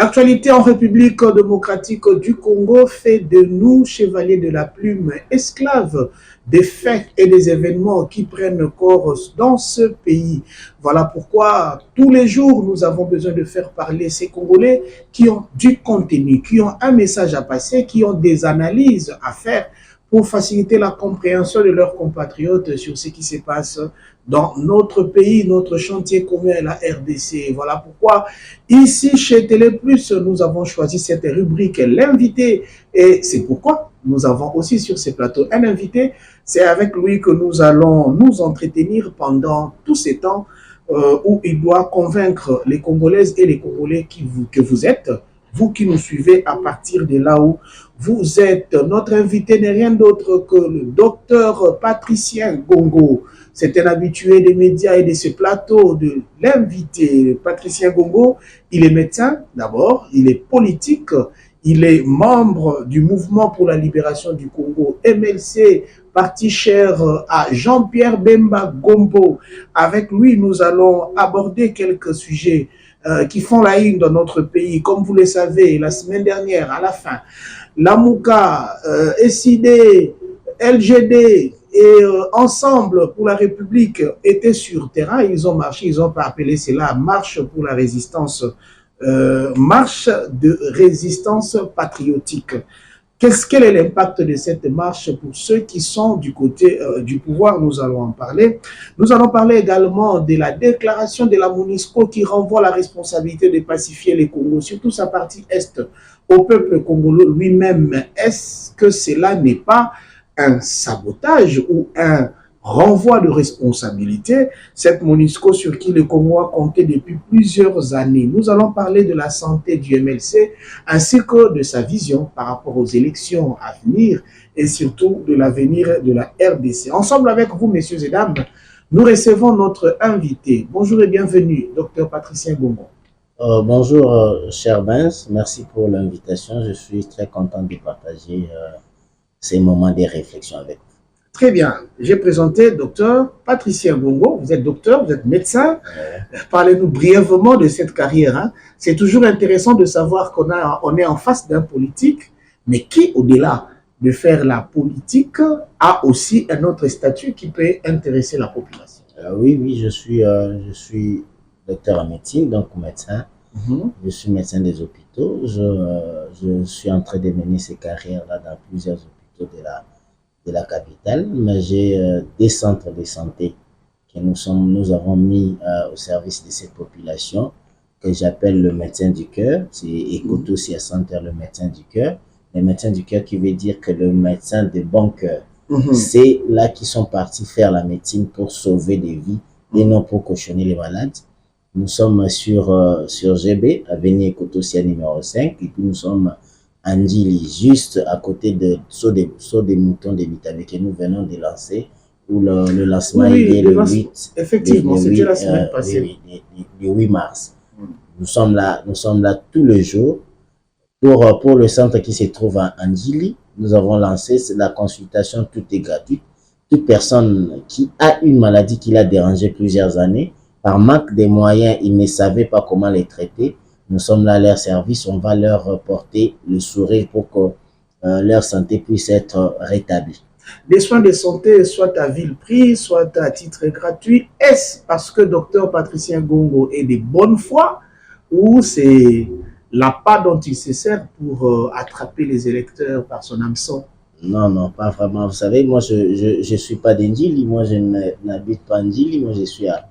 L'actualité en République démocratique du Congo fait de nous, chevaliers de la plume, esclaves des faits et des événements qui prennent corps dans ce pays. Voilà pourquoi tous les jours, nous avons besoin de faire parler ces Congolais qui ont du contenu, qui ont un message à passer, qui ont des analyses à faire pour faciliter la compréhension de leurs compatriotes sur ce qui se passe dans notre pays, notre chantier commun est la RDC. Voilà pourquoi ici chez Télé Plus, nous avons choisi cette rubrique, l'invité. Et c'est pourquoi nous avons aussi sur ces plateaux un invité. C'est avec lui que nous allons nous entretenir pendant tous ces temps où il doit convaincre les Congolaises et les Congolais que vous êtes, vous qui nous suivez à partir de là où vous êtes. Notre invité n'est rien d'autre que le docteur Patricien Gongo. C'est un habitué des médias et de ce plateau de l'invité. Patricien Gongo, il est médecin d'abord, il est politique, il est membre du mouvement pour la libération du Congo, MLC, parti cher à Jean-Pierre Bemba Gombo. Avec lui, nous allons aborder quelques sujets qui font la une dans notre pays. Comme vous le savez, la semaine dernière, à la fin, l'AMUCA, SID, LGD et Ensemble pour la République étaient sur terrain. Ils ont marché, ils ont pas appelé cela marche pour la résistance, marche de résistance patriotique. Quel est l'impact de cette marche pour ceux qui sont du côté du pouvoir? Nous allons en parler. Nous allons parler également de la déclaration de la MONUSCO qui renvoie la responsabilité de pacifier les Congos, surtout sa partie Est, au peuple congolais lui-même. Est-ce que cela n'est pas un sabotage ou un renvoi de responsabilité, cette MONUSCO sur qui le Congo a compté depuis plusieurs années? Nous allons parler de la santé du MLC ainsi que de sa vision par rapport aux élections à venir et surtout de l'avenir de la RDC. Ensemble avec vous, messieurs et dames, nous recevons notre invité. Bonjour et bienvenue, Dr Patricien Gongo. Bonjour, cher Benz. Merci pour l'invitation. Je suis très content de partager ces moments de réflexion avec vous. Très bien. J'ai présenté docteur Patricien Gongo. Vous êtes docteur, vous êtes médecin. Parlez-nous brièvement de cette carrière. Hein. C'est toujours intéressant de savoir qu'on est en face d'un politique, mais qui, au-delà de faire la politique, a aussi un autre statut qui peut intéresser la population. Oui, je suis docteur en médecine, donc médecin. Je suis médecin des hôpitaux. Je suis en train de mener ces carrières-là dans plusieurs hôpitaux de la capitale, mais j'ai des centres de santé que nous avons mis au service de cette population, que j'appelle le médecin du cœur. C'est Ecotosia Center, le médecin du cœur. Le médecin du cœur qui veut dire que le médecin de bon cœur. C'est là qu'ils sont partis faire la médecine pour sauver des vies et non pour cautionner les malades. Nous sommes sur GB, avenue Ecotosia numéro 5, et puis nous sommes à Ndjili, juste à côté de Saut des moutons de Bitabe que nous venons de lancer, où le lancement est le 8. Effectivement, c'était la semaine passée. Le 8 mars. Nous sommes là tous les jours. Pour le centre qui se trouve à Ndjili, nous avons lancé la consultation, tout est gratuite. Toute personne qui a une maladie qui l'a dérangé plusieurs années, par manque de moyens, ils ne savaient pas comment les traiter. Nous sommes là à leur service, on va leur porter le sourire pour que leur santé puisse être rétablie. Les soins de santé, soit à vil prix, soit à titre gratuit, est-ce parce que docteur Patricien Gongo est de bonne foi ou c'est la part dont il se sert pour attraper les électeurs par son hameçon? Non, pas vraiment. Vous savez, moi, je suis pas d'Ndjili, moi, je n'habite pas à Ndjili, moi, je suis à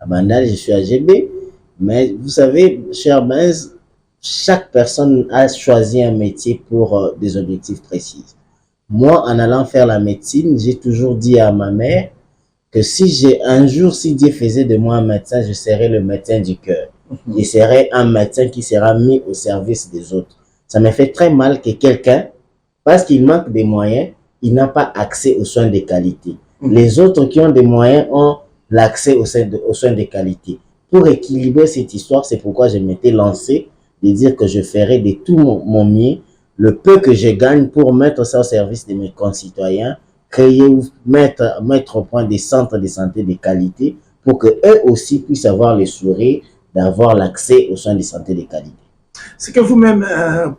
Bandal, je suis à GB. Mais vous savez, cher Benz, chaque personne a choisi un métier pour des objectifs précis. Moi, en allant faire la médecine, j'ai toujours dit à ma mère que si Dieu faisait de moi un médecin, je serais le médecin du cœur. Je serais un médecin qui sera mis au service des autres. Ça me fait très mal que quelqu'un, parce qu'il manque des moyens, il n'a pas accès aux soins de qualité. Les autres qui ont des moyens ont l'accès aux soins de qualité. Pour équilibrer cette histoire, c'est pourquoi je m'étais lancé de dire que je ferai de tout mon mieux, le peu que je gagne pour mettre ça au service de mes concitoyens, créer ou mettre au point des centres de santé de qualité pour que eux aussi puissent avoir le sourire d'avoir l'accès aux soins de santé de qualité. Ce que vous-même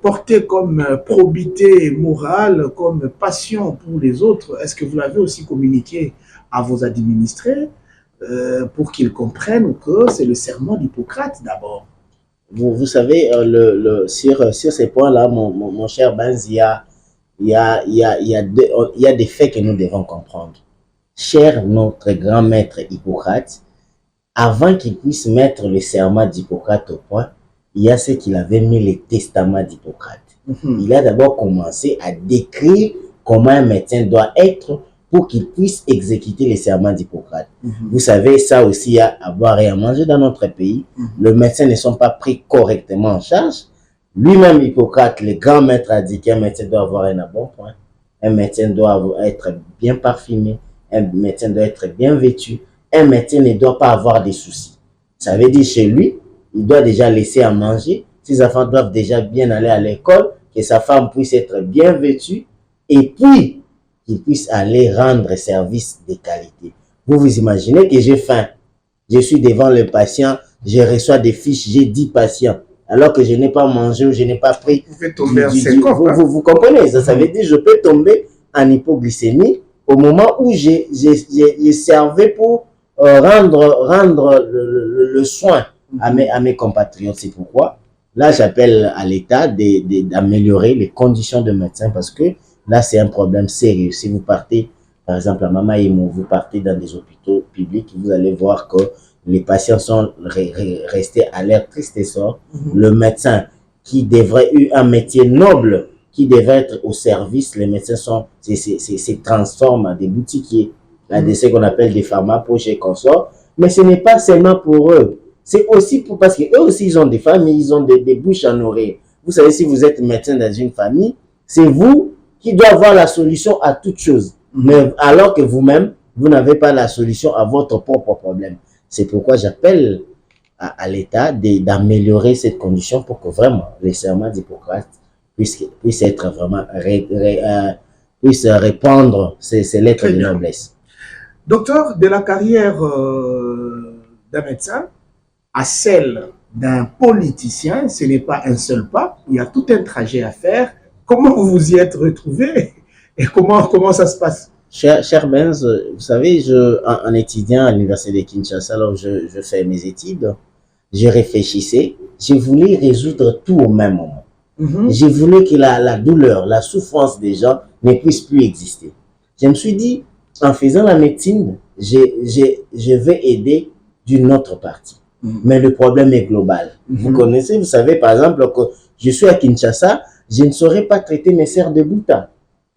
portez comme probité morale, comme passion pour les autres, est-ce que vous l'avez aussi communiqué à vos administrés pour qu'ils comprennent que c'est le serment d'Hippocrate d'abord? Vous savez, sur ces points-là, mon cher Benz, il y a des faits que nous devons comprendre. Cher notre grand maître Hippocrate, avant qu'il puisse mettre le serment d'Hippocrate au point, il y a ce qu'il avait mis les testaments d'Hippocrate. Il a d'abord commencé à décrire comment un médecin doit être pour qu'il puisse exécuter les serments d'Hippocrate. Vous savez, ça aussi, à boire et à manger dans notre pays. Les médecins ne sont pas pris correctement en charge. Lui-même, Hippocrate, le grand maître, a dit qu'un médecin doit avoir un bon point. Un médecin doit être bien parfumé. Un médecin doit être bien vêtu. Un médecin ne doit pas avoir des soucis. Ça veut dire chez lui, il doit déjà laisser à manger. Ses enfants doivent déjà bien aller à l'école, que sa femme puisse être bien vêtue et puis qu'il puisse aller rendre service de qualité. Vous vous imaginez que j'ai faim. Je suis devant le patient, je reçois des fiches, j'ai 10 patients. Alors que je n'ai pas mangé ou je n'ai pas pris. Vous pouvez tomber en syncope. Vous comprenez, ça veut dire que je peux tomber en hypoglycémie au moment où j'ai servi pour rendre le soin à mes compatriotes. C'est pourquoi, là, j'appelle à l'État d'améliorer les conditions de médecins parce que là, c'est un problème sérieux. Si vous partez, par exemple, à Mamaïmo, vous partez dans des hôpitaux publics, vous allez voir que les patients sont restés à leur triste essor. Le médecin qui devrait avoir un métier noble, qui devrait être au service, les médecins se transforment en des boutiquiers, de ce qu'on appelle des pharmapoches et consorts. Mais ce n'est pas seulement pour eux. C'est aussi parce qu'eux aussi, ils ont des familles, ils ont des bouches à nourrir. Vous savez, si vous êtes médecin dans une famille, c'est vous qui doit avoir la solution à toute chose. Mais alors que vous-même, vous n'avez pas la solution à votre propre problème. C'est pourquoi j'appelle à l'État d'améliorer cette condition pour que vraiment les serments d'Hippocrate puissent être vraiment puissent répandre ces lettres de noblesse. Docteur, de la carrière d'un médecin à celle d'un politicien, ce n'est pas un seul pas, il y a tout un trajet à faire. Comment vous vous y êtes retrouvé et comment ça se passe? Cher Benz, vous savez, en étudiant à l'université de Kinshasa, alors je fais mes études, je réfléchissais, je voulais résoudre tout au même moment. Je voulais que la douleur, la souffrance des gens ne puisse plus exister. Je me suis dit, en faisant la médecine, je vais aider d'une autre partie. Mais le problème est global. Vous connaissez, vous savez, par exemple, que je suis à Kinshasa, je ne saurais pas traiter mes serres de Bouta.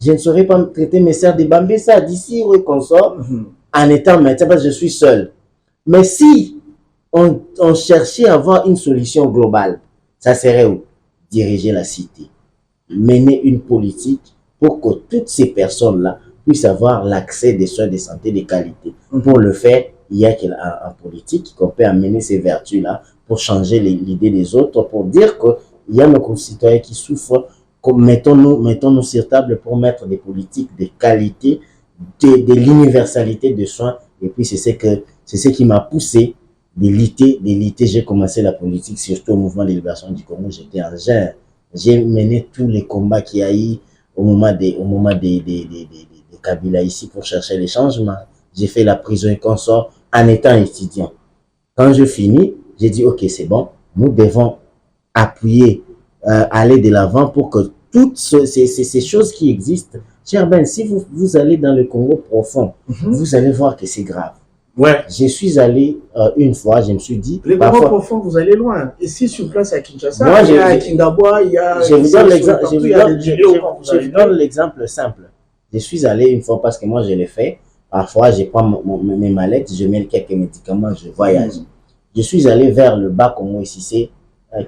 Je ne saurais pas traiter mes serres de Bambessa, d'ici où qu'on sort, en étant médecin, parce que je suis seul. Mais si on cherchait à avoir une solution globale, ça serait où? Diriger la cité. Mener une politique pour que toutes ces personnes-là puissent avoir l'accès des soins de santé de qualité. Pour le faire, il y a en politique qu'on peut amener ces vertus-là pour changer l'idée des autres, pour dire qu'il y a nos concitoyens qui souffrent. Mettons-nous sur table pour mettre des politiques de qualité, de l'universalité de soins. Et puis, c'est ce qui m'a poussé de lutter. J'ai commencé la politique, surtout au mouvement de libération du Congo. J'étais en jeune. J'ai mené tous les combats qu'il y a eu au moment des Kabila ici pour chercher les changements. J'ai fait la prison et consort en étant étudiant. Quand je finis, j'ai dit, ok, c'est bon, nous devons appuyer, aller de l'avant pour que toutes ces choses qui existent, cher Ben, si vous allez dans le Congo profond, vous allez voir que c'est grave. Ouais. Je suis allé une fois, je me suis dit... Le Congo profond, vous allez loin. Ici, sur place, à Kinshasa, moi, il y a à Kingabois, il y a... Je vous donne l'exemple simple. Je suis allé une fois parce que moi, je l'ai fait. Parfois, je prends mes mallettes, je mets quelques médicaments, je voyage. Je suis allé vers le bas Congo ici, c'est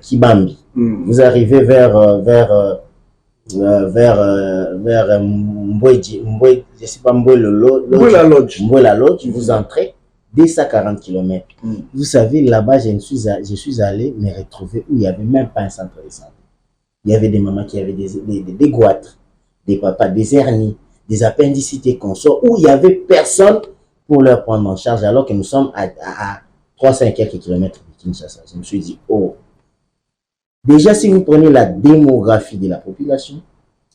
Kibambi. Vous arrivez vers Mboué, je sais pas, Mboué la Lodge, vous entrez 240 km. Vous savez, là-bas, je suis allé me retrouver où il n'y avait même pas un centre de santé. Il y avait des mamans qui avaient des goitres, des papas, des hernies, des appendicités consorts, où il n'y avait personne pour leur prendre en charge, alors que nous sommes à 300 quelques kilomètres de Kinshasa. Je me suis dit, oh, Déjà, si vous prenez la démographie de la population,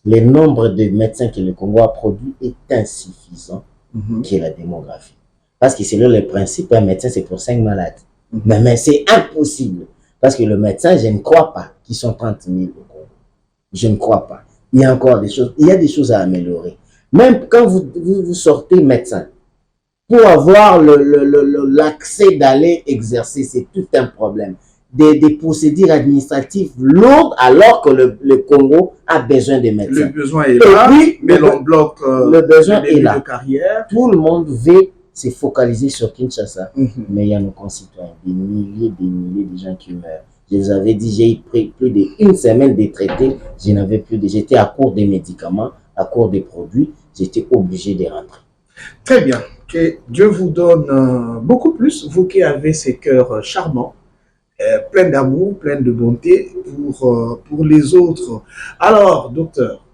le nombre de médecins que le Congo a produit est insuffisant que la démographie. Parce que selon les principes, un médecin, c'est pour 5 malades. Mais c'est impossible. Parce que le médecin, je ne crois pas qu'ils sont 30 000 au Congo. Je ne crois pas. Il y a encore des choses, il y a des choses à améliorer. Même quand vous sortez médecin, pour avoir l'accès d'aller exercer, c'est tout un problème. Des procédures administratives lourdes alors que le Congo a besoin de médecins. Le besoin est là, puis, mais l'on bloque le besoin est là. De carrière. Tout le monde veut se focaliser sur Kinshasa, mais il y a nos concitoyens, des milliers de gens qui meurent. Je vous avais dit, j'ai pris plus d'une semaine de traités, je n'avais plus de, j'étais à court des médicaments, à court des produits, j'étais obligé de rentrer. Très bien. Que Dieu vous donne beaucoup plus, vous qui avez ces cœurs charmants, plein d'amour, plein de bonté pour les autres. Alors, docteur,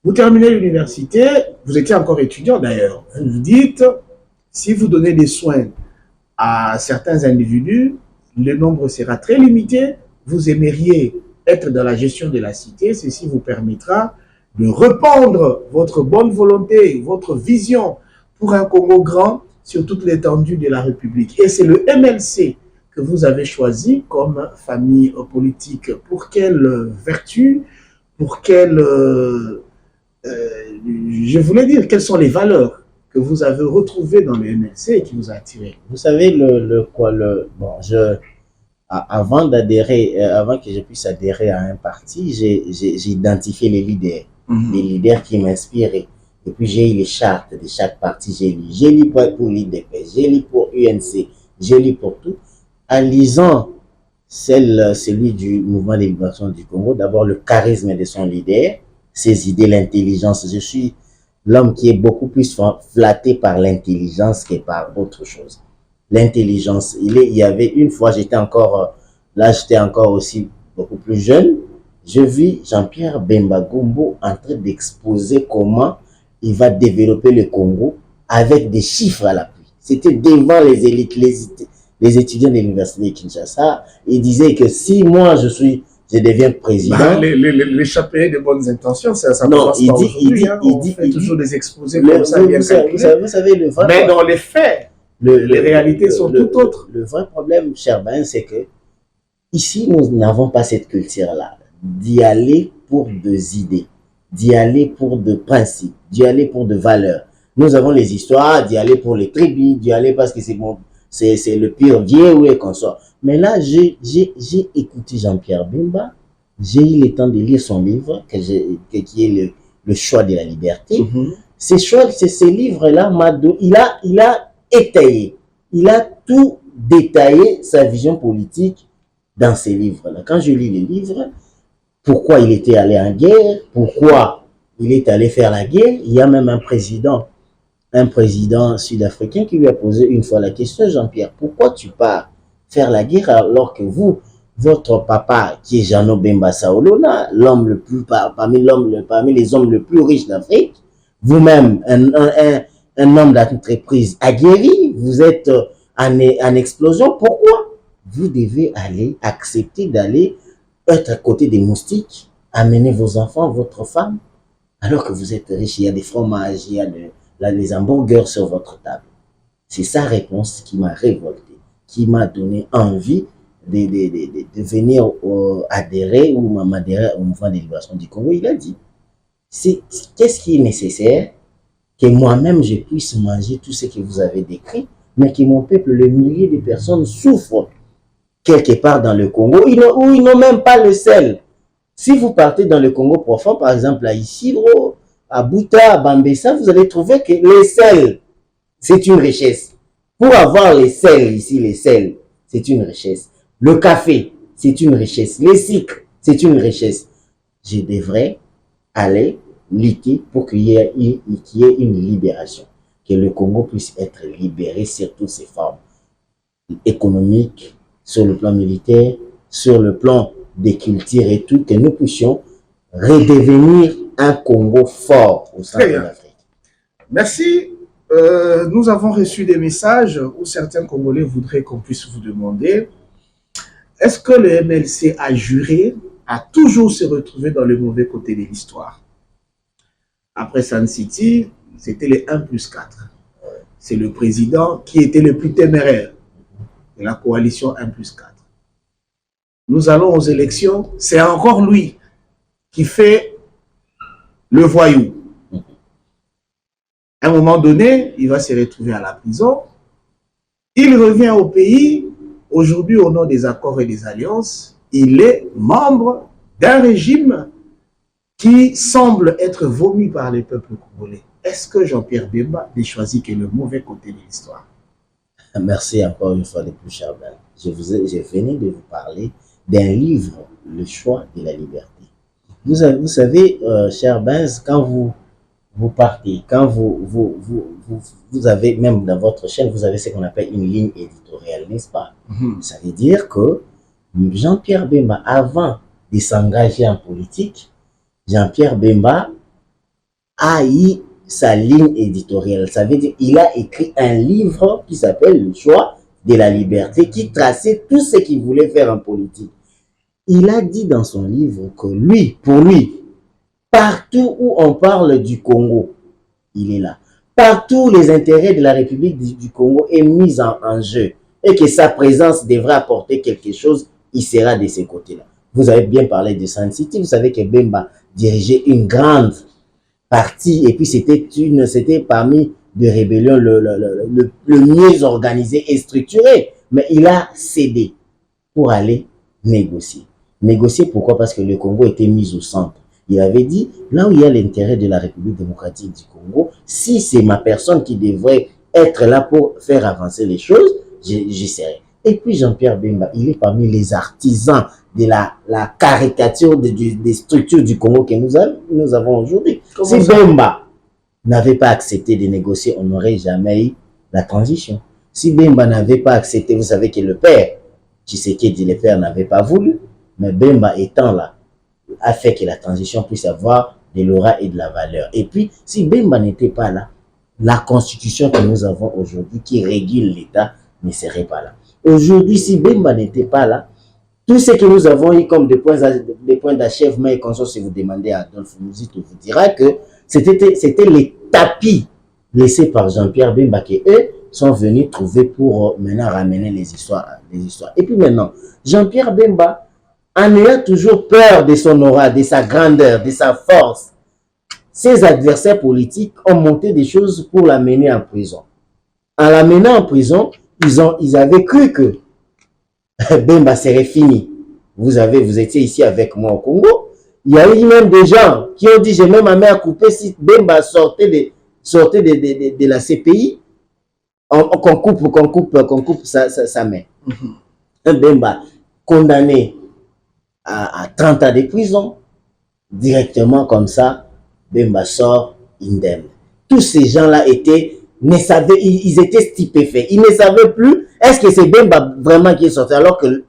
vous terminez l'université, vous étiez encore étudiant d'ailleurs. Vous vous dites, si vous donnez des soins à certains individus, le nombre sera très limité. Vous aimeriez être dans la gestion de la cité. Ceci vous permettra de répandre votre bonne volonté, votre vision pour un Congo grand sur toute l'étendue de la République. Et c'est le MLC que vous avez choisi comme famille politique. Pour quelle vertu, pour quelle... je voulais dire, quelles sont les valeurs que vous avez retrouvées dans le MLC et qui vous a attiré? Vous savez, avant d'adhérer, avant que je puisse adhérer à un parti, j'ai identifié les leaders qui m'inspiraient. Et puis j'ai eu les chartes de chaque parti, j'ai lu pour l'IDP, j'ai lu pour UNC, j'ai lu pour tout. En lisant celui du mouvement de libération du Congo, d'abord le charisme de son leader, ses idées, l'intelligence. Je suis l'homme qui est beaucoup plus flatté par l'intelligence que par autre chose. L'intelligence, il y avait une fois, j'étais encore aussi beaucoup plus jeune, je vis Jean-Pierre Bemba Gombo en train d'exposer comment il va développer le Congo avec des chiffres à l'appui. C'était devant les élites, les étudiants de l'université de Kinshasa. Il disait que si moi je deviens président. L'échappée des bonnes intentions, ça non, il fait toujours des exposés comme ça, bien calculés. Vous savez, le vrai mais dans les faits, les réalités sont tout autres. Le vrai problème, cher Ben, c'est que ici, nous n'avons pas cette culture-là d'y aller pour des idées, d'y aller pour de principes, d'y aller pour de valeurs. Nous avons les histoires, d'y aller pour les tribus, d'y aller parce que c'est bon, c'est le pire vieux et qu'on sort. Mais là, j'ai écouté Jean-Pierre Bemba, j'ai eu le temps de lire son livre, qui est le choix de la liberté. Ces livres-là, il a étayé, il a tout détaillé sa vision politique dans ces livres-là. Quand je lis les livres, pourquoi il était allé en guerre, pourquoi il est allé faire la guerre, il y a même un président sud-africain qui lui a posé une fois la question, Jean-Pierre, pourquoi tu pars faire la guerre alors que votre papa, qui est Jeannot Bemba Saolona, parmi les hommes les plus riches d'Afrique, vous-même, un homme d'entreprise aguerri, vous êtes en explosion, pourquoi vous devez accepter d'aller être à côté des moustiques, amener vos enfants, votre femme, alors que vous êtes riche, il y a des fromages, il y a des hamburgers sur votre table. C'est sa réponse qui m'a révolté, qui m'a donné envie de venir adhérer ou m'adhérer au mouvement de libération du Congo. Il a dit, qu'est-ce qui est nécessaire que moi-même je puisse manger tout ce que vous avez décrit, mais que mon peuple, le milliers de personnes souffrent quelque part dans le Congo, où ils n'ont même pas le sel. Si vous partez dans le Congo profond, par exemple à Isidro, à Bouta, à Bambessa, vous allez trouver que les sels, c'est une richesse. Pour avoir les sels ici, les sels, c'est une richesse. Le café, c'est une richesse. Les sucres, c'est une richesse. Je devrais aller lutter pour qu'il y ait une libération. Que le Congo puisse être libéré sur toutes ses formes. Économiques, sur le plan militaire, sur le plan des cultures et tout, que nous puissions redevenir un Congo fort au sein de l'Afrique. Merci. Nous avons reçu des messages où certains Congolais voudraient qu'on puisse vous demander est-ce que le MLC a juré à toujours se retrouver dans le mauvais côté de l'histoire? Après Sun City, c'était les 1+4. C'est le président qui était le plus téméraire de la coalition 1+4. Nous allons aux élections, c'est encore lui qui fait le voyou. À un moment donné, il va se retrouver à la prison. Il revient au pays. Aujourd'hui, au nom des accords et des alliances, il est membre d'un régime qui semble être vomi par les peuples congolais. Est-ce que Jean-Pierre Bemba n'a choisi que le mauvais côté de l'histoire? Merci encore une fois de plus, cher Ben. Je venais de vous parler d'un livre, Le choix de la liberté. Vous savez, cher Benz, quand vous partez, quand vous avez, même dans votre chaîne, vous avez ce qu'on appelle une ligne éditoriale, n'est-ce pas? Ça veut dire que Jean-Pierre Bemba, avant de s'engager en politique, Jean-Pierre Bemba a eu sa ligne éditoriale. Ça veut dire qu'il a écrit un livre qui s'appelle Le choix de la liberté, qui traçait tout ce qu'il voulait faire en politique. Il a dit dans son livre que lui, pour lui, partout où on parle du Congo, il est là. Partout où les intérêts de la République du Congo est mis en jeu et que sa présence devrait apporter quelque chose, il sera de ces côtés-là. Vous avez bien parlé de Sun City, vous savez que Bemba dirigeait une grande partie et puis c'était parmi des rébellions le mieux organisé et structuré. Mais il a cédé pour aller négocier. Négocier pourquoi? Parce que le Congo était mis au centre. Il avait dit, là où il y a l'intérêt de la République démocratique du Congo, si c'est ma personne qui devrait être là pour faire avancer les choses, j'y serai. Et puis Jean-Pierre Bemba, il est parmi les artisans de la caricature des structures du Congo que nous avons aujourd'hui. Si Bemba n'avait pas accepté de négocier, on n'aurait jamais eu la transition. Si Bemba n'avait pas accepté, vous savez que le père, Tshisekedi, le père n'avait pas voulu, mais Bemba étant là, a fait que la transition puisse avoir de l'aura et de la valeur. Et puis, si Bemba n'était pas là, la constitution que nous avons aujourd'hui, qui régule l'État, ne serait pas là. Aujourd'hui, si Bemba n'était pas là, tout ce que nous avons eu comme des points d'achèvement et qu'on si vous demandez à Adolphe Mouzit, vous dira que c'était les tapis laissés par Jean-Pierre Bemba que eux sont venus trouver pour maintenant ramener les histoires. Et puis maintenant, Jean-Pierre Bemba, en ayant toujours peur de son aura, de sa grandeur, de sa force, ses adversaires politiques ont monté des choses pour l'amener en prison. En l'amenant en prison, ils avaient cru que Bemba serait fini. Vous étiez ici avec moi au Congo. Il y a eu même des gens qui ont dit, j'ai même ma main à couper si Bemba sortait de la CPI, qu'on coupe sa main. Bemba condamné à 30 ans de prison, directement comme ça, Bemba sort indemne. Tous ces gens-là ils étaient stupéfaits. Ils ne savaient plus, est-ce que c'est Bemba vraiment qui est sorti, alors que eux,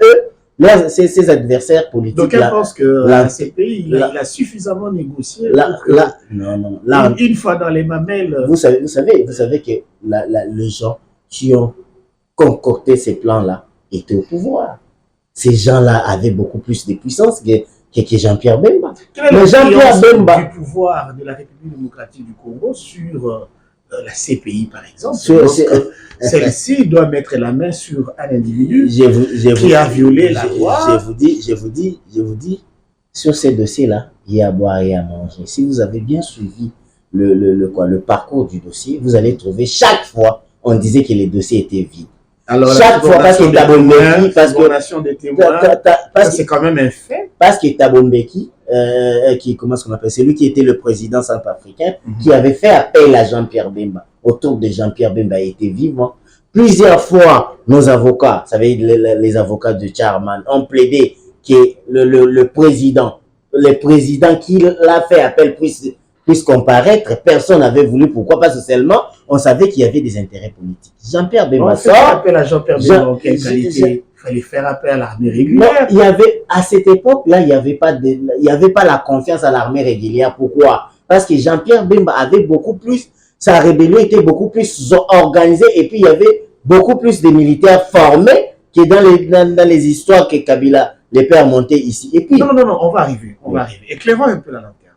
ses adversaires politiques. Donc, je pense que la CPI, il a suffisamment négocié. Une fois dans les mamelles. Vous savez que les gens qui ont concocté ces plans-là étaient au pouvoir. Ces gens-là avaient beaucoup plus de puissance que Jean-Pierre Bemba. Mais Jean-Pierre Bemba du pouvoir de la République démocratique du Congo sur la CPI, par exemple. Celle-ci doit mettre la main sur un individu qui a violé la loi. Je vous dis, sur ces dossiers-là, il y a à boire et à manger. Si vous avez bien suivi le parcours du dossier, vous allez trouver chaque fois, on disait que les dossiers étaient vides. Alors, chaque fois, parce que c'est quand même un fait. Parce que Thabo Mbeki, comment est-ce qu'on appelle, c'est lui qui était le président centrafricain, qui avait fait appel à Jean-Pierre Bemba. Autour de Jean-Pierre Bemba était vivant. Plusieurs fois, nos avocats, vous savez, les avocats de Charman, ont plaidé que le président qui l'a fait appel puisse comparaître. Personne n'avait voulu. Pourquoi? Parce que seulement, on savait qu'il y avait des intérêts politiques. Jean-Pierre Bemba sort. Appel à Jean-Pierre Bemba en quelle qualité? Il fallait faire appel à l'armée régulière. Non, à cette époque-là, il n'y avait pas la confiance à l'armée régulière. Pourquoi? Parce que Jean-Pierre Bemba avait beaucoup plus, sa rébellion était beaucoup plus organisée et puis il y avait beaucoup plus de militaires formés que dans les histoires que Kabila les pères montaient ici. Et puis, non, on va arriver, on va arriver. Éclairons un peu la lanterne.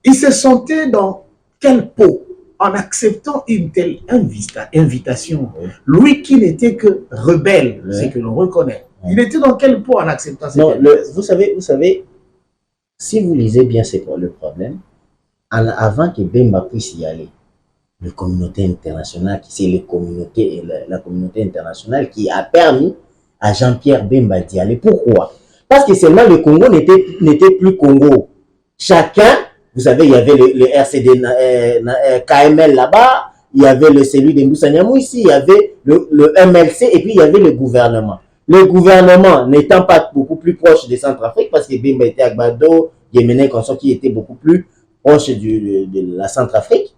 Il se sentait dans quelle peau en acceptant une telle invitation? Lui qui n'était que rebelle, c'est que l'on reconnaît. Il était dans quelle peau en acceptant cette invitation? Vous savez, si vous lisez bien c'est quoi le problème, avant que Bemba puisse y aller, la communauté internationale, c'est les communautés et la communauté internationale qui a permis à Jean-Pierre Bemba d'y aller. Pourquoi? Parce que seulement le Congo n'était plus Congo. Chacun, vous savez, il y avait le RCD KML là-bas, il y avait celui de Moussa Niamou ici, il y avait le MLC et puis il y avait le gouvernement. Le gouvernement n'étant pas beaucoup plus proche de Centrafrique, parce que Bemba était à Gbado, Yémené Consort qui était beaucoup plus proche de la Centrafrique,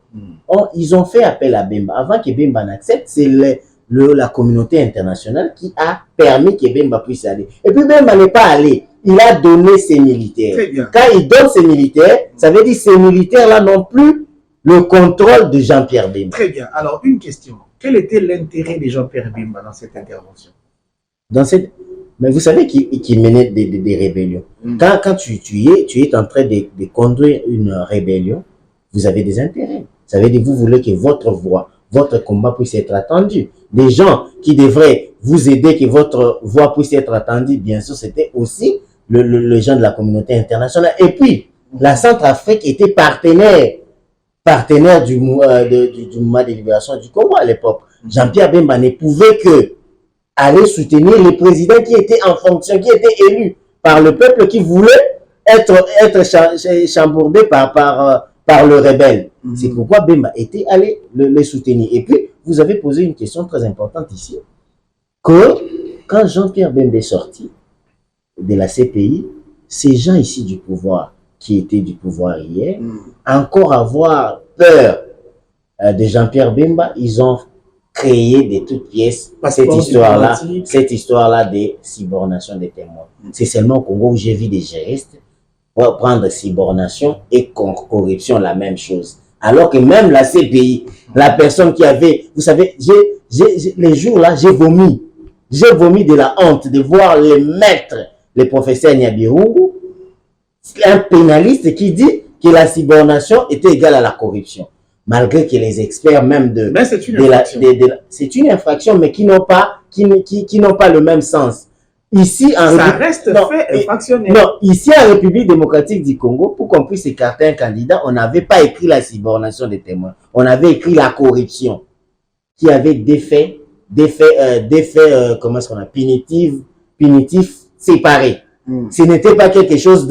ils ont fait appel à Bemba. Avant que Bemba n'accepte, c'est la communauté internationale qui a permis que Bemba puisse aller. Et puis Bemba n'est pas allé. Il a donné ses militaires. Quand il donne ses militaires, ça veut dire que ces militaires-là n'ont plus le contrôle de Jean-Pierre Bemba. Très bien. Alors, une question. Quel était l'intérêt de Jean-Pierre Bemba dans cette intervention? Mais vous savez qu'il menait des rébellions. Quand tu es en train de conduire une rébellion, vous avez des intérêts. Ça veut dire que vous voulez que votre voix, votre combat puisse être attendu. Des gens qui devraient vous aider, que votre voix puisse être attendue, bien sûr, c'était aussi les gens de la communauté internationale. Et puis, la Centrafrique était partenaire du mouvement de libération du Congo à l'époque. Jean-Pierre Bemba ne pouvait que aller soutenir les présidents qui étaient en fonction, qui étaient élus par le peuple, qui voulait être chambourdé par le rebelle. C'est pourquoi Bemba était allé les soutenir. Et puis, vous avez posé une question très importante ici, que quand Jean-Pierre Bemba est sorti de la CPI, ces gens ici du pouvoir, qui étaient du pouvoir hier, encore avoir peur de Jean-Pierre Bemba, ils ont créé de toutes pièces cette histoire-là des subornations des témoins. C'est seulement au Congo où j'ai vu des juristes prendre subornation et corruption la même chose. Alors que même la CPI, la personne qui avait, vous savez, les jours-là, j'ai vomi de la honte de voir les maîtres, le professeur Nyabirungu, un pénaliste qui dit que la subornation était égale à la corruption. Malgré que les experts même c'est une infraction, mais qui n'ont pas le même sens. Ici, ici en République démocratique du Congo, pour qu'on puisse écarter un candidat, on n'avait pas écrit la subornation des témoins. On avait écrit la corruption, qui avait des faits, comment est-ce qu'on a, punitifs séparés. Ce n'était pas quelque chose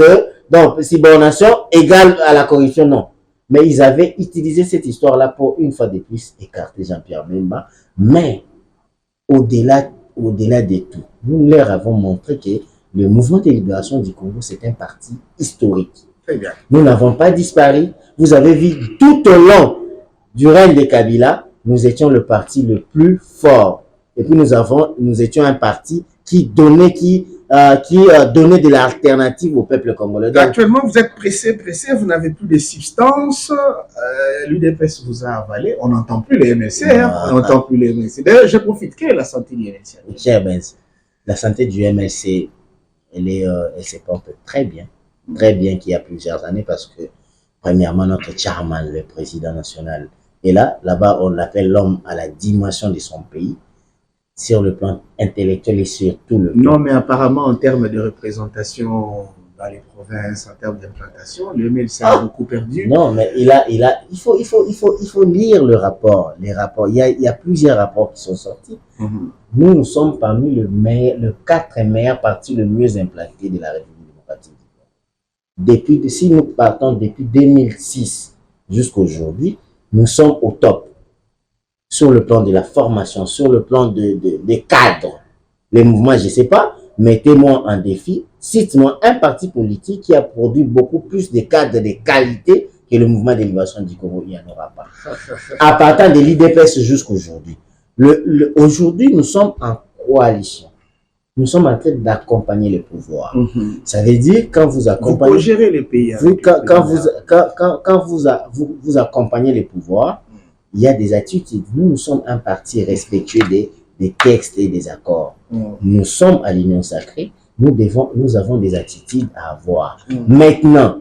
donc, subornation égale à la corruption, non. Mais ils avaient utilisé cette histoire-là pour, une fois de plus, écarter Jean-Pierre Bemba. Mais, au-delà de tout, nous leur avons montré que le mouvement de libération du Congo, c'est un parti historique. Très bien. Nous n'avons pas disparu. Vous avez vu, tout au long du règne de Kabila, nous étions le parti le plus fort. Et puis, nous étions un parti qui donnait de l'alternative au peuple congolais. Donc, actuellement, vous êtes pressé, vous n'avez plus de substance, l'UDPS vous a avalé, on n'entend plus les MLC, on n'entend plus les MLC. D'ailleurs, je profite, quelle est la santé du MLC? Cher Benz, la santé du MLC, elle se porte très bien qu'il y a plusieurs années, parce que, premièrement, notre chairman, le président national, est là-bas, on l'appelle l'homme à la dimension de son pays, sur le plan intellectuel et sur tout le plan. Non, mais apparemment, en termes de représentation dans les provinces, en termes d'implantation, le MLC a beaucoup perdu. Non, mais il faut lire le rapport. Les rapports, il y a plusieurs rapports qui sont sortis. Nous sommes parmi le 4 meilleurs partis le mieux implantés de la République démocratique. Si nous partons depuis 2006 jusqu'à aujourd'hui, nous sommes au top. Sur le plan de la formation, sur le plan des cadres. Les mouvements, je ne sais pas, mettez-moi en défi, cite-moi un parti politique qui a produit beaucoup plus de cadres de qualité que le mouvement de libération du Congo. Il n'y en aura pas. À partir de l'IDPS jusqu'à aujourd'hui. Aujourd'hui, nous sommes en coalition. Nous sommes en train d'accompagner le pouvoir. Ça veut dire, quand vous accompagnez... Vous gérer le pays. Quand vous accompagnez le pouvoir, il y a des attitudes. Nous sommes un parti respectueux des textes et des accords. Nous sommes à l'Union sacrée, nous avons des attitudes à avoir. Maintenant,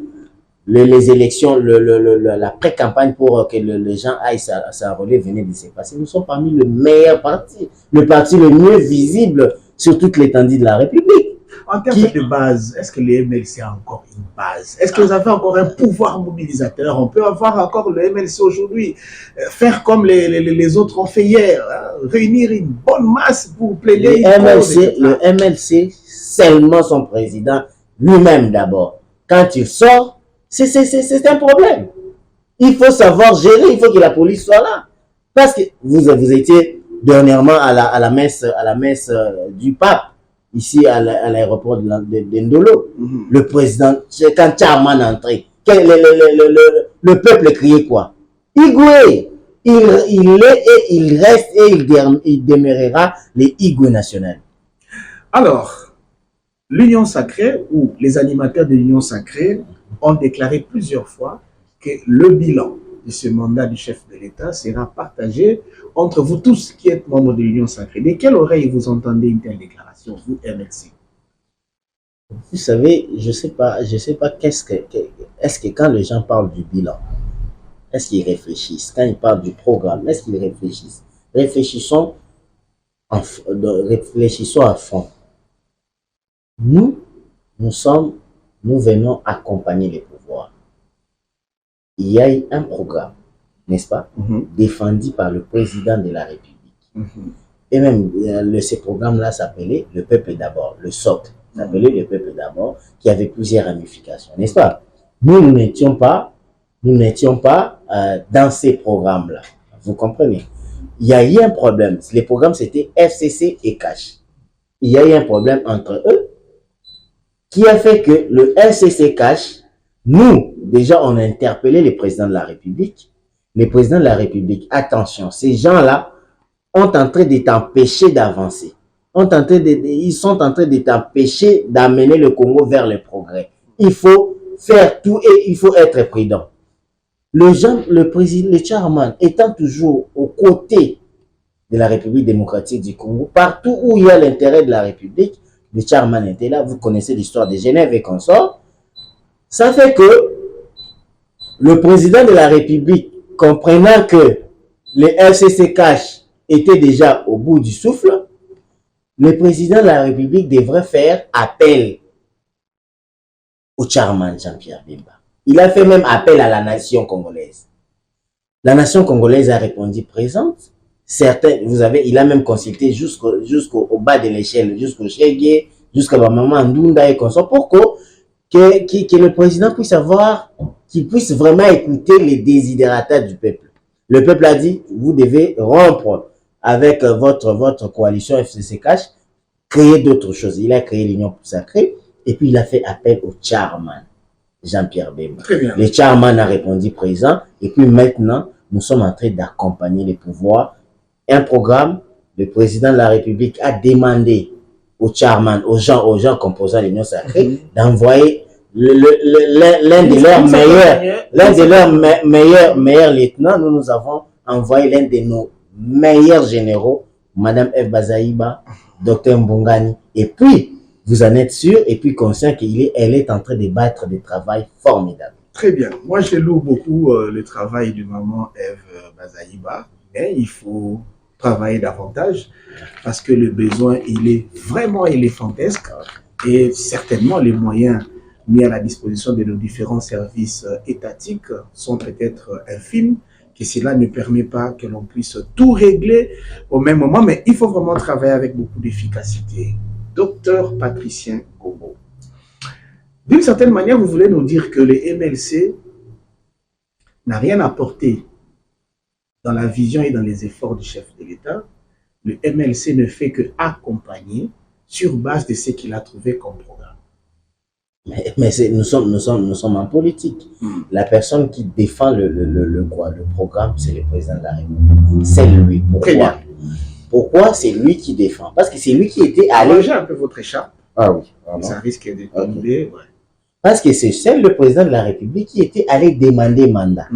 les élections, la pré-campagne pour que les gens aillent s'enrôler venait de se passer. Nous sommes parmi le meilleur parti, le parti le mieux visible sur toute l'étendue de la République. En termes de base, est-ce que les MLC a encore une base? Est-ce que vous avez encore un pouvoir mobilisateur? On peut avoir encore le MLC aujourd'hui, faire comme les autres ont fait hier, hein, réunir une bonne masse pour plaider. Le MLC, seulement son président, lui-même d'abord. Quand il sort, c'est un problème. Il faut savoir gérer, il faut que la police soit là. Parce que vous étiez dernièrement à la messe du pape, ici à l'aéroport de Ndolo. Le président, quand Tchaman est entré, le peuple criait quoi? Igwe! Il est et il reste et il demeurera les Igwe nationaux. Alors, l'Union sacrée ou les animateurs de l'Union sacrée ont déclaré plusieurs fois que le bilan de ce mandat du chef de l'État sera partagé entre vous tous qui êtes membres de l'Union sacrée. De quelle oreille vous entendez une telle déclaration, vous, MLC? Vous savez, je sais pas est-ce que quand les gens parlent du bilan, est-ce qu'ils réfléchissent? Quand ils parlent du programme, est-ce qu'ils réfléchissent? Réfléchissons à fond. Nous venons accompagner les pouvoirs. Il y a un programme, n'est-ce pas, défendu par le président de la République. Et même, ce programme-là s'appelait Le Peuple d'abord, le SOC, s'appelait Le Peuple d'abord, qui avait plusieurs ramifications, n'est-ce pas? Nous n'étions pas dans ces programmes-là. Vous comprenez? Il y a eu un problème. Les programmes, c'était FCC et CASH. Il y a eu un problème entre eux qui a fait que le FCC CASH, nous, déjà, on a interpellé le président de la République. Le président de la République, attention, ces gens-là sont en train de t'empêcher d'avancer. Ils sont en train de t'empêcher d'amener le Congo vers le progrès. Il faut faire tout et il faut être prudent. Le président, le chairman, étant toujours aux côtés de la République démocratique du Congo, partout où il y a l'intérêt de la République, le chairman était là. Vous connaissez l'histoire de Genève et consorts. Ça fait que le président de la République, comprenant que les FCC Cash étaient déjà au bout du souffle, le président de la République devrait faire appel au chairman Jean-Pierre Bemba. Il a fait même appel à la nation congolaise. La nation congolaise a répondu présente. Il a même consulté jusqu'au bas de l'échelle, jusqu'au Chegué, jusqu'à Maman Ndunda et consort, pour que le président puisse qu'il puisse vraiment écouter les desiderata du peuple. Le peuple a dit, vous devez rompre avec votre coalition FCC Cash, créer d'autres choses. Il a créé l'Union sacrée et puis il a fait appel au chairman, Jean-Pierre Bemba. Le chairman a répondu présent et puis maintenant, nous sommes en train d'accompagner les pouvoirs. Un programme, le président de la République a demandé au chairman, aux gens composant l'Union sacrée, d'envoyer l'un de leurs meilleurs lieutenants. Nous avons envoyé l'un de nos meilleurs généraux, Madame Eve Bazaïba, Dr Mbongani. Et puis, vous en êtes sûr et puis conscient qu'elle est en train de battre des travail formidables. Très bien. Moi, je loue beaucoup le travail de maman Eve Bazaïba, mais il faut travailler davantage parce que le besoin, il est vraiment éléphantesque et certainement les moyens mis à la disposition de nos différents services étatiques sont peut-être infimes, que cela ne permet pas que l'on puisse tout régler au même moment, mais il faut vraiment travailler avec beaucoup d'efficacité. Docteur Patricien Gombo, d'une certaine manière, vous voulez nous dire que le MLC n'a rien apporté dans la vision et dans les efforts du chef de l'État. Le MLC ne fait que accompagner sur base de ce qu'il a trouvé comme programme. Mais nous sommes en politique. La personne qui défend le programme, c'est le président de la République. C'est lui. Pourquoi? Pourquoi c'est lui qui défend? Parce que c'est lui qui était allé... Allongez un peu votre écharpe. Ah oui. Ça risque de tomber. Ouais. Parce que c'est le président de la République qui était allé demander mandat.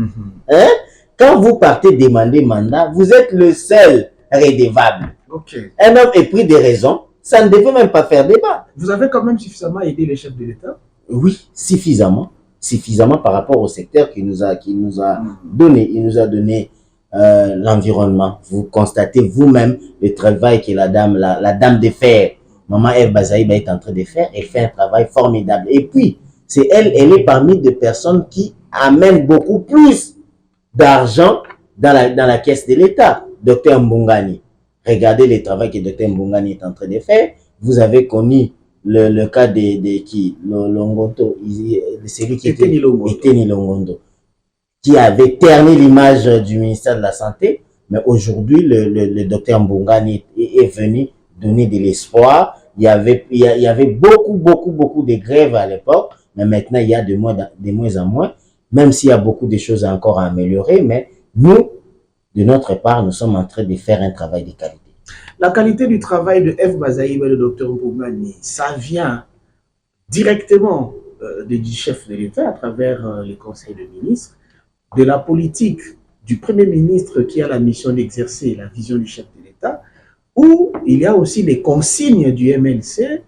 Hein? Quand vous partez demander mandat, vous êtes le seul redevable. Ok. Un homme épris des raisons, ça ne devait même pas faire débat. Vous avez quand même suffisamment aidé les chefs de l'État? Oui, suffisamment. Suffisamment par rapport au secteur qui nous a donné. Il nous a donné l'environnement. Vous constatez vous-même le travail que la dame de fer, Maman Eve Bazaïba est en train de faire. Elle fait un travail formidable. Et puis, elle est parmi des personnes qui amènent beaucoup plus d'argent dans la caisse de l'État. Docteur Mbungani. Regardez le travail que Docteur Mbungani est en train de faire. Vous avez connu le cas de qui Longondo, celui qui était Eteni Longondo, qui avait terni l'image du ministère de la Santé, mais aujourd'hui, le docteur Mbungani est venu donner de l'espoir. Il y avait beaucoup de grèves à l'époque, mais maintenant, il y a de moins en moins, même s'il y a beaucoup de choses encore à améliorer, mais nous, de notre part, nous sommes en train de faire un travail de qualité. La qualité du travail de F. Bazaïba et de Dr Mbungani, ça vient directement du chef de l'État à travers les conseils de ministres, de la politique du Premier ministre qui a la mission d'exercer la vision du chef de l'État, où il y a aussi les consignes du MLC.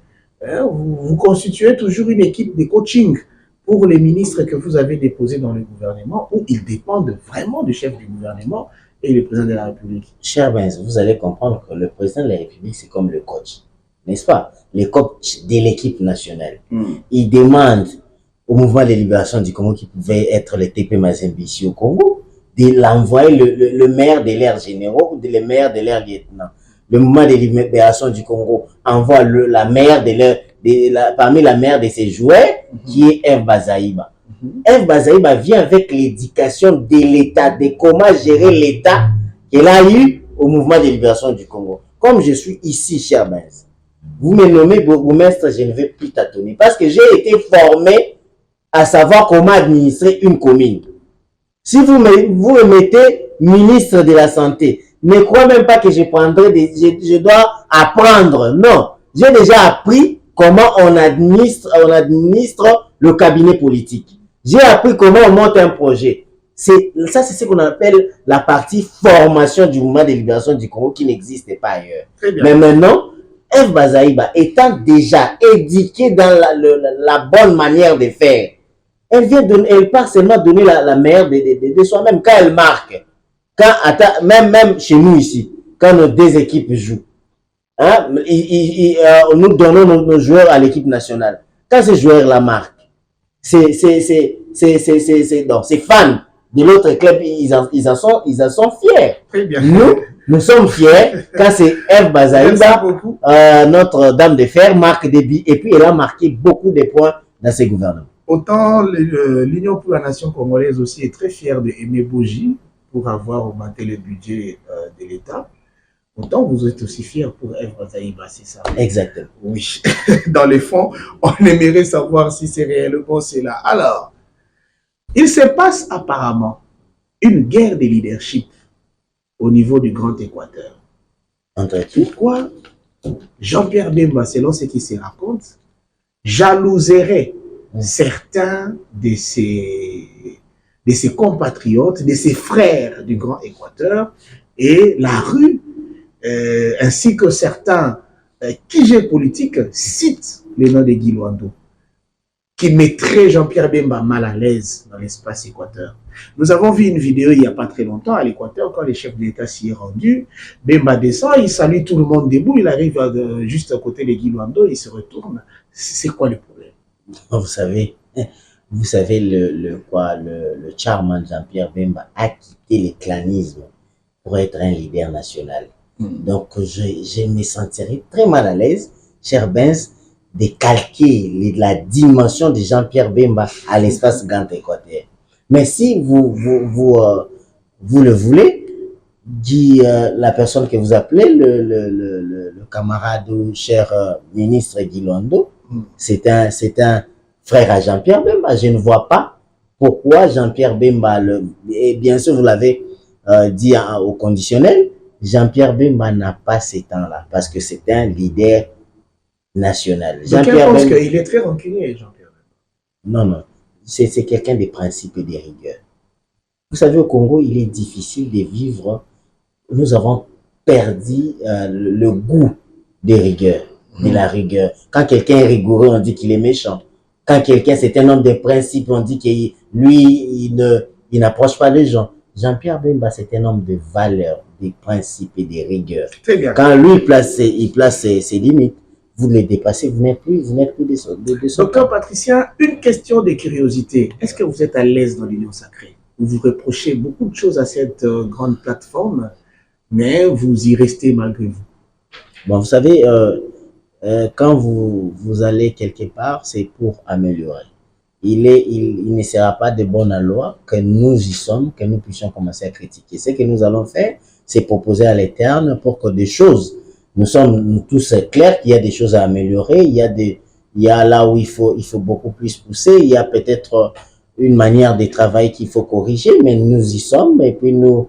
Vous constituez toujours une équipe de coaching pour les ministres que vous avez déposés dans le gouvernement, où ils dépendent vraiment du chef du gouvernement et le président de la République. Cher Benz, vous allez comprendre que le président de la République, c'est comme le coach, n'est-ce pas? Le coach de l'équipe nationale. Il demande au mouvement de libération du Congo qui pouvait être le TP Mazembe ici au Congo, de l'envoyer le maire de l'air généraux ou le maire de l'air lieutenant. Le mouvement de libération du Congo envoie la maire parmi la maire de ses joueurs, qui est F. Bazaïba. F. Bazaïba vient avec l'éducation de l'État, de comment gérer l'État qu'elle a eu au mouvement de libération du Congo. Comme je suis ici, cher Benz, vous me nommez bourgmestre, je ne vais plus tâtonner, parce que j'ai été formé à savoir comment administrer une commune. Si vous me mettez ministre de la Santé, ne crois même pas que je prendrai je dois apprendre. Non, j'ai déjà appris comment on administre le cabinet politique. J'ai appris comment on monte un projet. C'est ce qu'on appelle la partie formation du mouvement de libération du Congo qui n'existe pas ailleurs. Mais maintenant, F. Bazaïba étant déjà éduqué dans la bonne manière de faire, elle part seulement donner la meilleure de soi-même quand elle marque. Même chez nous ici, quand nos deux équipes jouent, hein, nous donnons nos joueurs à l'équipe nationale. Quand ces joueurs la marquent, c'est fans de l'autre club, ils en sont fiers. Très bien. Nous sommes fiers quand c'est F. Bazaïba, notre dame de fer, marque des buts, et puis elle a marqué beaucoup de points dans ses gouvernements. Autant l'Union pour la nation congolaise aussi est très fière de Aimé Boji pour avoir augmenté le budget de l'État. Autant vous êtes aussi fiers pour F. Bazaïba, c'est ça? Exactement. Oui. Dans les fonds, on aimerait savoir si c'est réellement cela. Alors, il se passe apparemment une guerre de leadership au niveau du Grand Équateur. Pourquoi Jean-Pierre Bemba, selon ce qui se raconte, jalouserait certains de ses compatriotes, de ses frères du Grand Équateur, et la rue, ainsi que certains QG politiques citent le nom de Guy Luando, qui mettrait Jean-Pierre Bemba mal à l'aise dans l'espace Équateur. Nous avons vu une vidéo il n'y a pas très longtemps à l'Équateur, quand le chef de l'État s'y est rendu. Bemba descend, il salue tout le monde debout, il arrive juste à côté de Guy Luando, il se retourne. C'est quoi le problème? Vous savez, le charmant Jean-Pierre Bemba a quitté le clanisme pour être un leader national. Donc, je me sentirais très mal à l'aise, cher Benz, de calquer la dimension de Jean-Pierre Bemba à l'espace Grand Équateur. Mais si vous le voulez, dit la personne que vous appelez, le camarade ou cher ministre Guy Luando, c'est un frère à Jean-Pierre Bemba. Je ne vois pas pourquoi Jean-Pierre Bemba, et bien sûr vous l'avez dit au conditionnel, Jean-Pierre Bemba n'a pas ces temps-là, parce que c'est un leader national. Jean-Pierre pense qu'il est très rancunier, Jean-Pierre Bemba. Non, c'est quelqu'un des principes et des rigueurs. Vous savez, au Congo, il est difficile de vivre. Nous avons perdu le goût des rigueurs, de la rigueur. Quand quelqu'un est rigoureux, on dit qu'il est méchant. Quand quelqu'un, c'est un homme de principe, on dit qu'il lui, il n'approche pas les gens. Jean-Pierre Bemba, c'est un homme de valeurs, des principes et des rigueurs. Très bien. Quand lui, il place ses limites, vous les dépassez, vous n'êtes plus de son Docteur Patricien, une question de curiosité. Est-ce que vous êtes à l'aise dans l'Union sacrée? Vous reprochez beaucoup de choses à cette grande plateforme, mais vous y restez malgré vous. Bon, vous savez, quand vous allez quelque part, c'est pour améliorer. Il ne sera pas de bonne loi que nous y sommes, que nous puissions commencer à critiquer. Ce que nous allons faire, c'est proposer à l'Éterne pour que des choses, nous sommes tous clairs qu'il y a des choses à améliorer, il y a là où il faut beaucoup plus pousser, il y a peut-être une manière de travail qu'il faut corriger, mais nous y sommes et puis nous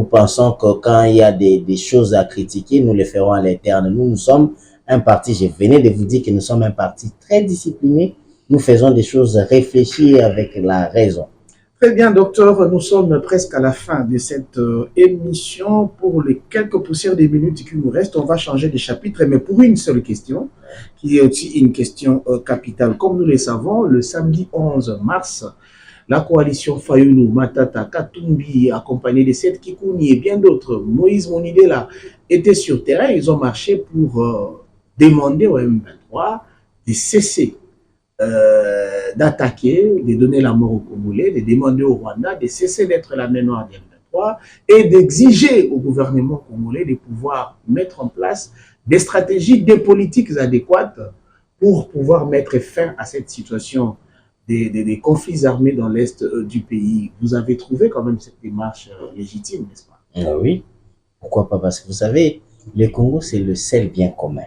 pensons que quand il y a des choses à critiquer, nous les ferons à l'Éterne. Nous sommes un parti, je venais de vous dire que nous sommes un parti très discipliné. Nous faisons des choses réfléchies avec la raison. Très bien, docteur. Nous sommes presque à la fin de cette émission. Pour les quelques poussières des minutes qui nous restent, on va changer de chapitre, mais pour une seule question, qui est aussi une question capitale. Comme nous le savons, le samedi 11 mars, la coalition Fayulu, Matata, Katumbi, accompagnée de Seth Kikouni et bien d'autres, Moïse Monidela, étaient sur terrain. Ils ont marché pour demander au M23 de cesser d'attaquer, de donner la mort aux Congolais, de demander au Rwanda de cesser d'être la main noire des M23 et d'exiger au gouvernement congolais de pouvoir mettre en place des stratégies, des politiques adéquates pour pouvoir mettre fin à cette situation des conflits armés dans l'est du pays. Vous avez trouvé quand même cette démarche légitime, n'est-ce pas? Oui, pourquoi pas? Parce que vous savez, le Congo, c'est le seul bien commun.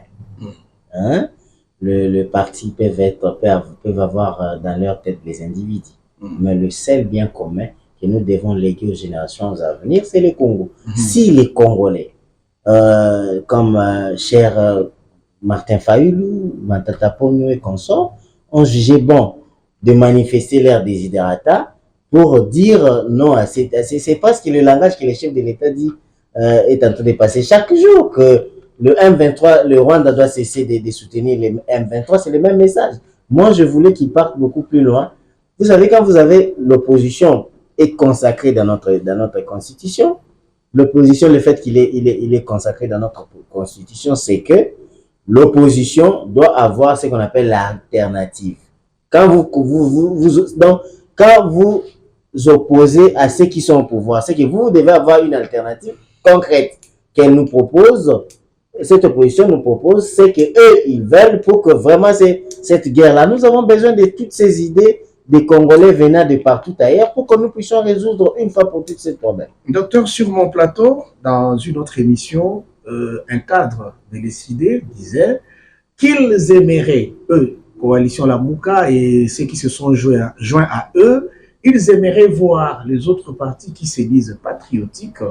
Hein? Le parti peuvent avoir dans leur tête les individus. Mais le seul bien commun que nous devons léguer aux générations à venir, c'est le Congo. Si les Congolais, comme cher Martin Fayulu, Matata Ponyo et consorts, ont jugé bon de manifester leur desiderata pour dire non à c'est parce que le langage que le chef de l'État dit est en train de passer chaque jour que le M23, le Rwanda doit cesser de soutenir les M23, c'est le même message. Moi, je voulais qu'il parte beaucoup plus loin. Vous savez, quand vous avez l'opposition est consacrée dans notre constitution, l'opposition, le fait qu'il est consacré dans notre constitution, c'est que l'opposition doit avoir ce qu'on appelle l'alternative. Quand quand vous opposez à ceux qui sont au pouvoir, c'est que vous devez avoir une alternative concrète qu'elle nous propose. Cette opposition nous propose, c'est que eux ils veulent pour que vraiment cette guerre-là. Nous avons besoin de toutes ces idées des Congolais venant de partout ailleurs pour que nous puissions résoudre une fois pour toutes ces problèmes. Docteur, sur mon plateau, dans une autre émission, un cadre de l'ECD disait qu'ils aimeraient, eux, Coalition Lamouka et ceux qui se sont joints à eux, ils aimeraient voir les autres partis qui se disent patriotiques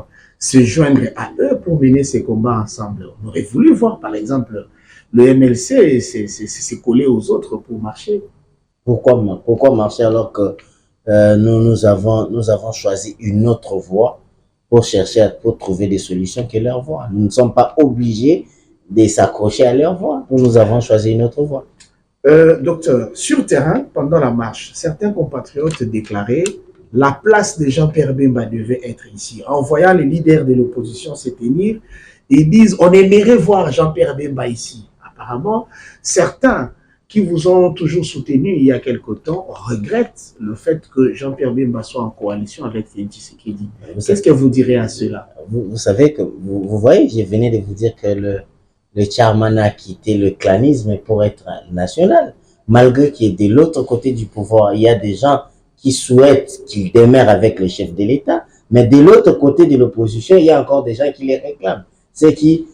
se joindre à eux pour mener ces combats ensemble. On aurait voulu voir, par exemple, le MLC se coller aux autres pour marcher. Pourquoi marcher alors que nous avons choisi une autre voie pour pour trouver des solutions que leur voie. Nous ne sommes pas obligés de s'accrocher à leur voie. Nous avons choisi une autre voie. Docteur, sur terrain, pendant la marche, certains compatriotes déclaraient la place de Jean-Pierre Bemba devait être ici. En voyant les leaders de l'opposition se tenir, ils disent on aimerait voir Jean-Pierre Bemba ici. Apparemment, certains qui vous ont toujours soutenu il y a quelque temps regrettent le fait que Jean-Pierre Bemba soit en coalition avec Félix Tshisekedi. Qu'est-ce que vous direz à cela? Vous savez que, vous voyez, je venais de vous dire que le Tcharman a quitté le clanisme pour être national. Malgré qu'il y ait de l'autre côté du pouvoir, il y a des gens qui souhaitent qu'il demeure avec le chef de l'État, mais de l'autre côté de l'opposition, il y a encore des gens qui les réclament. C'est qui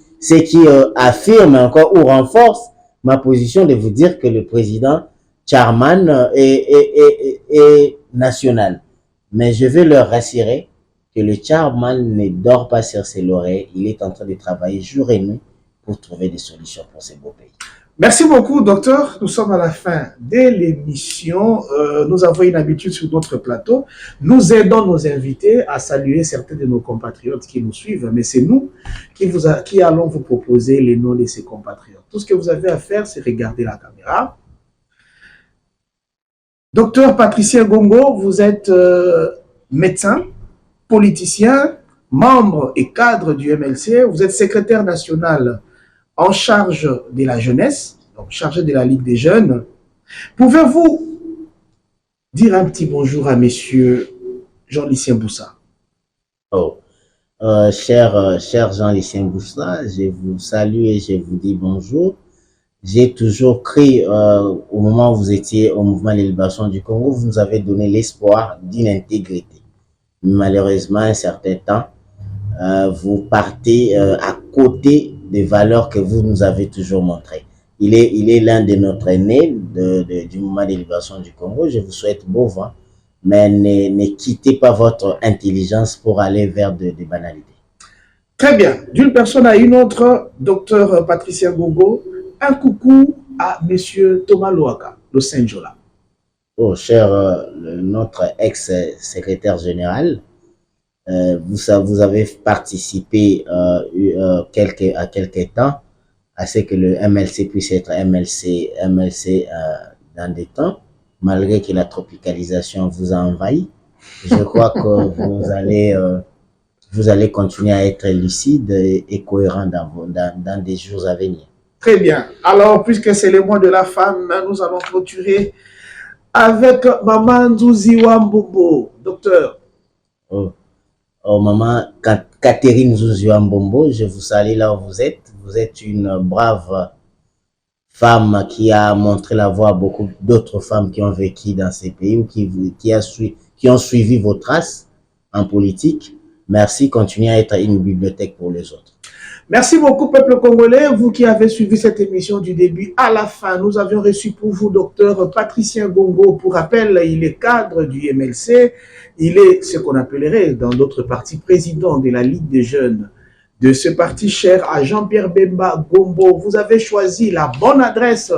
affirme encore ou renforce ma position de vous dire que le président Tcharman est national. Mais je veux leur rassurer que le Tcharman ne dort pas sur ses lauriers. Il est en train de travailler jour et nuit pour trouver des solutions pour ces beaux pays. Merci beaucoup, docteur. Nous sommes à la fin de l'émission. Nous avons une habitude sur notre plateau. Nous aidons nos invités à saluer certains de nos compatriotes qui nous suivent, mais c'est nous qui allons vous proposer les noms de ces compatriotes. Tout ce que vous avez à faire, c'est regarder la caméra. Docteur Patricien Gongo, vous êtes médecin, politicien, membre et cadre du MLC. Vous êtes secrétaire national en charge de la jeunesse, donc chargé de la Ligue des jeunes. Pouvez-vous dire un petit bonjour à messieurs Jean-Lucien Boussa? Oh, cher Jean-Lucien Boussa, je vous salue et je vous dis bonjour. J'ai toujours cru, au moment où vous étiez au mouvement de libération du Congo, vous nous avez donné l'espoir d'une intégrité. Malheureusement, un certain temps, vous partez à côté des valeurs que vous nous avez toujours montrées. Il est l'un de notre aînés du mouvement de libération du Congo. Je vous souhaite beau vent, mais ne quittez pas votre intelligence pour aller vers des banalités. Très bien. D'une personne à une autre, docteur Patricien Gongo, un coucou à monsieur Thomas Loaka, de Saint-Jola. Oh, cher notre ex-secrétaire général, vous avez participé à quelques temps à ce que le MLC puisse être MLC dans des temps, malgré que la tropicalisation vous a envahi. Je crois que vous allez continuer à être lucide et cohérent dans des jours à venir. Très bien. Alors, puisque c'est le mois de la femme, nous allons clôturer avec Maman Nzouzi Wambobo, docteur. Oh, maman Catherine Nzouzi Wambombo, je vous salue là où vous êtes. Vous êtes une brave femme qui a montré la voie à beaucoup d'autres femmes qui ont vécu dans ces pays ou qui ont suivi vos traces en politique. Merci, continuez à être une bibliothèque pour les autres. Merci beaucoup, peuple congolais. Vous qui avez suivi cette émission du début à la fin, nous avions reçu pour vous docteur Patricien Gongo. Pour rappel, il est cadre du MLC. Il est ce qu'on appellerait dans d'autres partis président de la Ligue des jeunes de ce parti cher à Jean-Pierre Bemba Gombo. Vous avez choisi la bonne adresse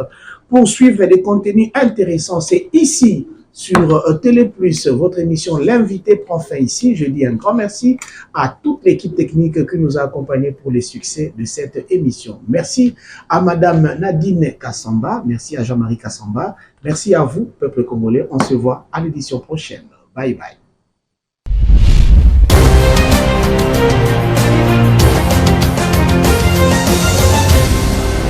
pour suivre des contenus intéressants. C'est ici, sur Télé Plus, votre émission L'invité prend fin ici. Je dis un grand merci à toute l'équipe technique qui nous a accompagnés pour les succès de cette émission. Merci à Madame Nadine Kassamba, merci à Jean-Marie Kassamba, merci à vous, peuple congolais. On se voit à l'édition prochaine. Bye bye.